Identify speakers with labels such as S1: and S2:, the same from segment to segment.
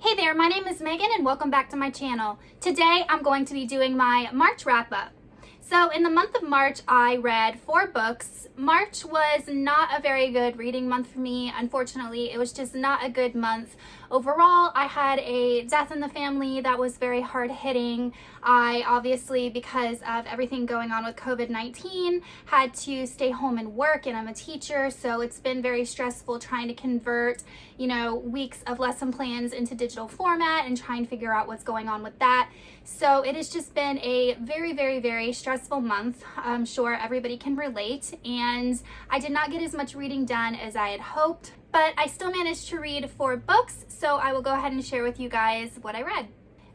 S1: Hey there, my name is Megan and welcome back to my channel. Today I'm going to be doing my March wrap up. So in the month of March, I read 4 books. March was not a very good reading month for me. Unfortunately, it was just not a good month. Overall, I had a death in the family that was very hard hitting. I obviously, because of everything going on with COVID-19, had to stay home and work, and I'm a teacher, so it's been very stressful trying to convert, weeks of lesson plans into digital format and trying to figure out what's going on with that. So it has just been a very, very, very stressful month. I'm sure everybody can relate, and I did not get as much reading done as I had hoped, but I still managed to read 4 books, so I will go ahead and share with you guys what I read.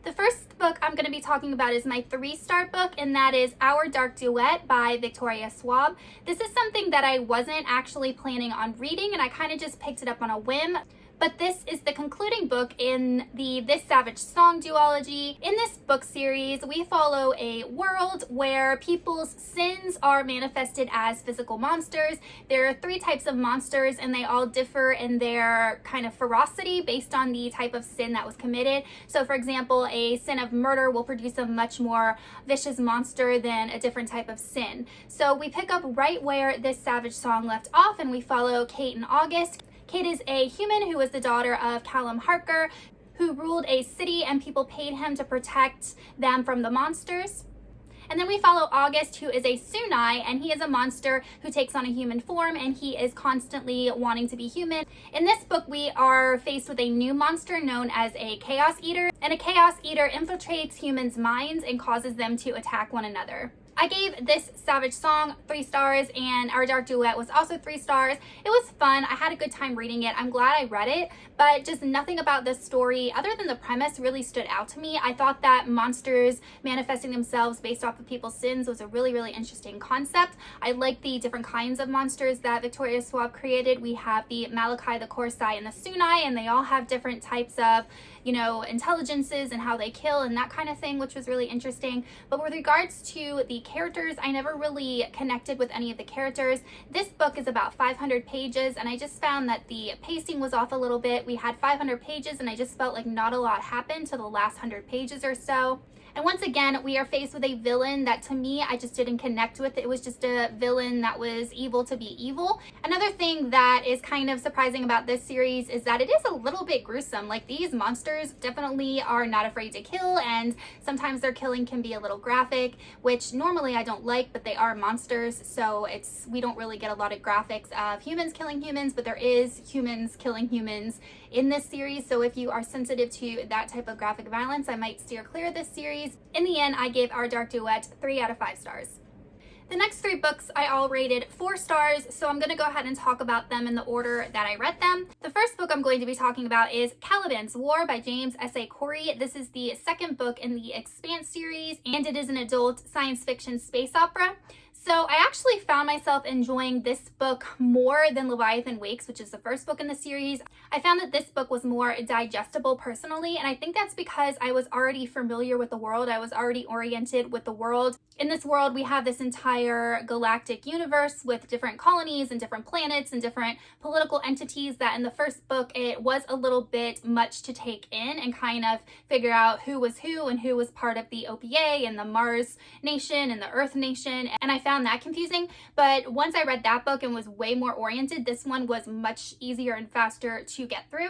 S1: The first book I'm going to be talking about is my 3-star book, and that is Our Dark Duet by Victoria Schwab. This is something that I wasn't actually planning on reading, and I kind of just picked it up on a whim. But this is the concluding book in the This Savage Song duology. In this book series, we follow a world where people's sins are manifested as physical monsters. There are 3 types of monsters, and they all differ in their kind of ferocity based on the type of sin that was committed. So for example, a sin of murder will produce a much more vicious monster than a different type of sin. So we pick up right where This Savage Song left off, and we follow Kate and August. Kate is a human who was the daughter of Caliban Harker, who ruled a city, and people paid him to protect them from the monsters. And then we follow August, who is a Sunai, and he is a monster who takes on a human form, and he is constantly wanting to be human. In this book, we are faced with a new monster known as a Chaos Eater, and a Chaos Eater infiltrates humans' minds and causes them to attack one another. I gave This Savage Song 3 stars, and Our Dark Duet was also 3 stars. It was fun. I had a good time reading it. I'm glad I read it, but just nothing about this story, other than the premise, really stood out to me. I thought that monsters manifesting themselves based off of people's sins was a really, really interesting concept. I like the different kinds of monsters that Victoria Schwab created. We have the Malachi, the Korsai, and the Sunai, and they all have different types of, intelligences and how they kill and that kind of thing, which was really interesting. But with regards to the characters, I never really connected with any of the characters. This book is about 500 pages, and I just found that the pacing was off a little bit. We had 500 pages, and I just felt like not a lot happened to the last 100 pages or so. And once again, we are faced with a villain that, to me, I just didn't connect with. It was just a villain that was evil to be evil. Another thing that is kind of surprising about this series is that it is a little bit gruesome. Like, these monsters definitely are not afraid to kill, and sometimes their killing can be a little graphic, which normally I don't like, but they are monsters, so we don't really get a lot of graphics of humans killing humans, but there is humans killing humans in this series. So if you are sensitive to that type of graphic violence, I might steer clear of this series. In the end, I gave Our Dark Duet 3 out of 5 stars. The next 3 books I all rated 4 stars, so I'm going to go ahead and talk about them in the order that I read them. The first book I'm going to be talking about is Caliban's War by James S.A. Corey. This is the second book in the Expanse series, and it is an adult science fiction space opera. So I actually found myself enjoying this book more than Leviathan Wakes, which is the first book in the series. I found that this book was more digestible personally, and I think that's because I was already familiar with the world. I was already oriented with the world. In this world, we have this entire galactic universe with different colonies and different planets and different political entities that in the first book, it was a little bit much to take in and kind of figure out who was who and who was part of the OPA and the Mars nation and the Earth nation. And I found that confusing. But once I read that book and was way more oriented, this one was much easier and faster to get through.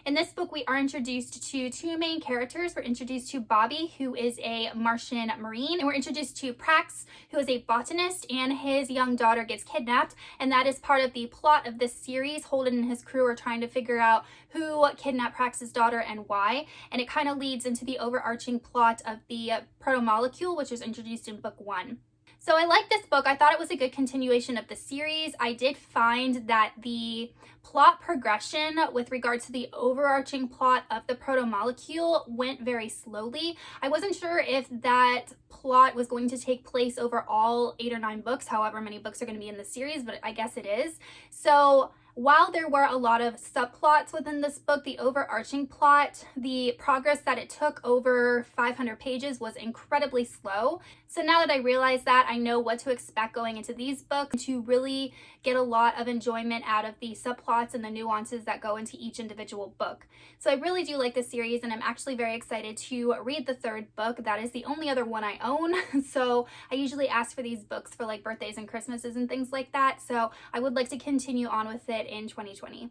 S1: In this book, we are introduced to 2 main characters. We're introduced to Bobby, who is a Martian Marine, and we're introduced to Prax, who is a botanist, and his young daughter gets kidnapped, and that is part of the plot of this series. Holden and his crew are trying to figure out who kidnapped Prax's daughter and why, and it kind of leads into the overarching plot of the proto-molecule, which was introduced in book 1. So I like this book. I thought it was a good continuation of the series. I did find that the plot progression with regard to the overarching plot of the proto-molecule went very slowly. I wasn't sure if that plot was going to take place over all 8 or 9 books, however many books are going to be in the series, but I guess it is. So While there were a lot of subplots within this book, the overarching plot, the progress that it took over 500 pages was incredibly slow. So now that I realize that, I know what to expect going into these books to really get a lot of enjoyment out of the subplots and the nuances that go into each individual book. So I really do like this series, and I'm actually very excited to read the third book. That is the only other one I own. So I usually ask for these books for like birthdays and Christmases and things like that. So I would like to continue on with it in 2020.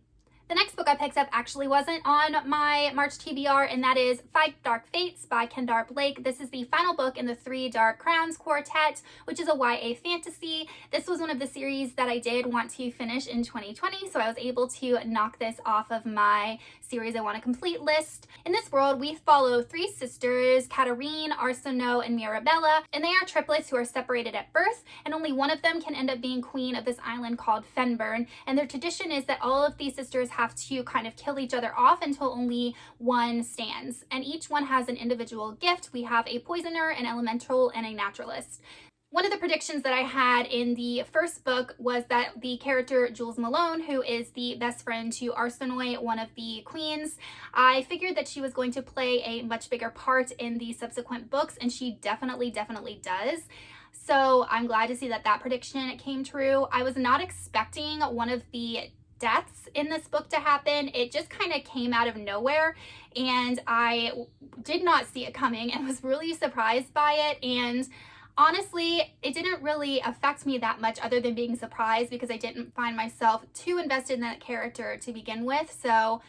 S1: The next book I picked up actually wasn't on my March TBR, and that is Five Dark Fates by Kendare. This is the final book in the Three Dark Crowns quartet, which is a YA fantasy. This was one of the series that I did want to finish in 2020, so I was able to knock this off of my series I want to complete list. In this world, we follow three sisters, Katarine, Arsenault, and Mirabella, and they are triplets who are separated at birth, and only one of them can end up being queen of this island called Fenburn. And their tradition is that all of these sisters have to kind of kill each other off until only one stands. And each one has an individual gift. We have a poisoner, an elemental, and a naturalist. One of the predictions that I had in the first book was that the character Jules Malone, who is the best friend to Arsenault, one of the queens, I figured that she was going to play a much bigger part in the subsequent books, and she definitely does. So I'm glad to see that that prediction came true. I was not expecting one of the deaths in this book to happen. It just kind of came out of nowhere, and I did not see it coming and was really surprised by it. And honestly, it didn't really affect me that much other than being surprised, because I didn't find myself too invested in that character to begin with. So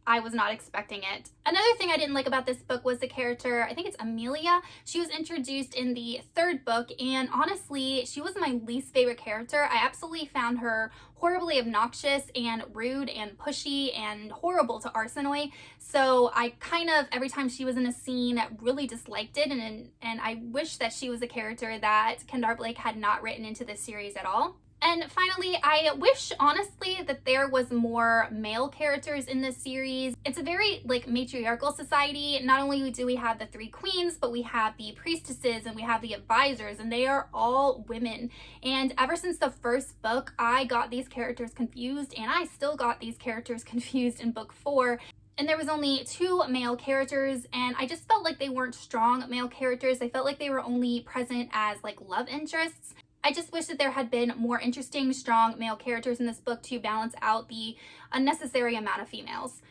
S1: I was not expecting it. Another thing I didn't like about this book was the character, I think it's Amelia. She was introduced in the third book, and honestly, she was my least favorite character. I absolutely found her horribly obnoxious and rude and pushy and horrible to Arsenault. So I kind of, every time she was in a scene, really disliked it, and I wish that she was a character that Kendare had not written into this series at all. And finally, I wish, honestly, that there was more male characters in this series. It's a very, matriarchal society. Not only do we have the three queens, but we have the priestesses and we have the advisors, and they are all women. And ever since the first book, I got these characters confused, and I still got these characters confused in book 4. And there was only 2 male characters, and I just felt like they weren't strong male characters. I felt like they were only present as, love interests. I just wish that there had been more interesting, strong male characters in this book to balance out the unnecessary amount of females.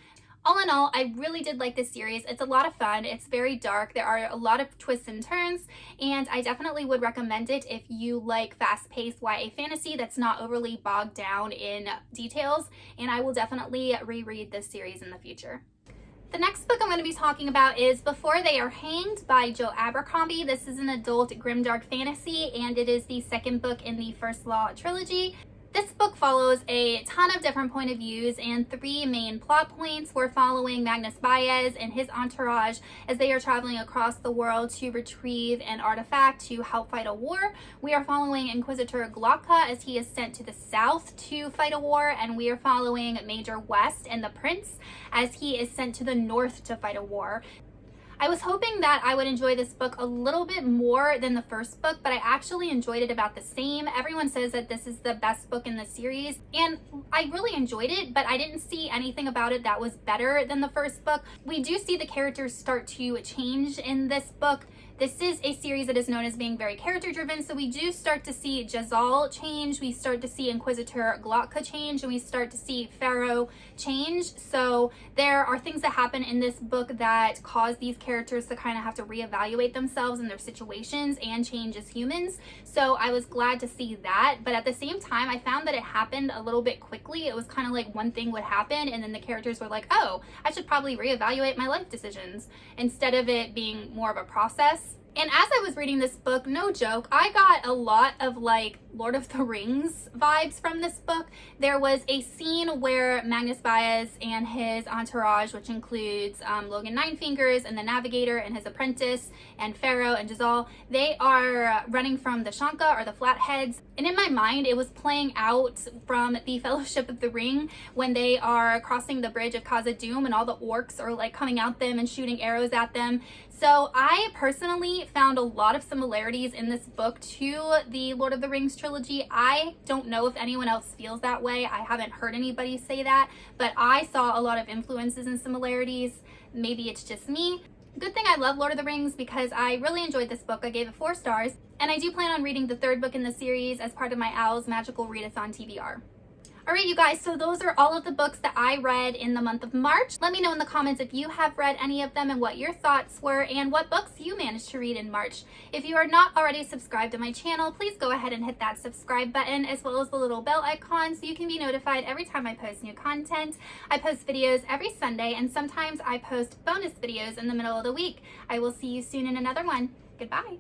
S1: All in all, I really did like this series. It's a lot of fun. It's very dark. There are a lot of twists and turns, and I definitely would recommend it if you like fast-paced YA fantasy that's not overly bogged down in details, and I will definitely reread this series in the future. The next book I'm going to be talking about is Before They Are Hanged by Jo Abercrombie. This is an adult grimdark fantasy, and it is the second book in the First Law trilogy. This book follows a ton of different point of views and 3 main plot points. We're following Magnus Baez and his entourage as they are traveling across the world to retrieve an artifact to help fight a war. We are following Inquisitor Glocka as he is sent to the south to fight a war, and we are following Major West and the Prince as he is sent to the north to fight a war. I was hoping that I would enjoy this book a little bit more than the first book, but I actually enjoyed it about the same. Everyone says that this is the best book in the series, and I really enjoyed it, but I didn't see anything about it that was better than the first book. We do see the characters start to change in this book. This is a series that is known as being very character driven, so we do start to see Jezal change, we start to see Inquisitor Glocka change, and we start to see Pharaoh change. So there are things that happen in this book that cause these characters to kind of have to reevaluate themselves and their situations and change as humans. So I was glad to see that, but at the same time, I found that it happened a little bit quickly. It was kind of like one thing would happen, and then the characters were like, oh, I should probably reevaluate my life decisions, instead of it being more of a process. And as I was reading this book, no joke, I got a lot of Lord of the Rings vibes from this book. There was a scene where Magnus Baez and his entourage, which includes Logan Ninefingers and the Navigator and his apprentice and Pharaoh and Jezal, they are running from the Shanka or the Flatheads. And in my mind, it was playing out from the Fellowship of the Ring when they are crossing the bridge of Khazad-dûm and all the orcs are coming at them and shooting arrows at them. So I personally found a lot of similarities in this book to the Lord of the Rings trilogy. trilogy. I don't know if anyone else feels that way. I haven't heard anybody say that, but I saw a lot of influences and similarities. Maybe it's just me. Good thing I love Lord of the Rings because I really enjoyed this book. I gave it 4 stars, and I do plan on reading the 3rd book in the series as part of my Owl's Magical Readathon TBR. Alright you guys, so those are all of the books that I read in the month of March. Let me know in the comments if you have read any of them and what your thoughts were and what books you managed to read in March. If you are not already subscribed to my channel, please go ahead and hit that subscribe button as well as the little bell icon so you can be notified every time I post new content. I post videos every Sunday, and sometimes I post bonus videos in the middle of the week. I will see you soon in another one. Goodbye.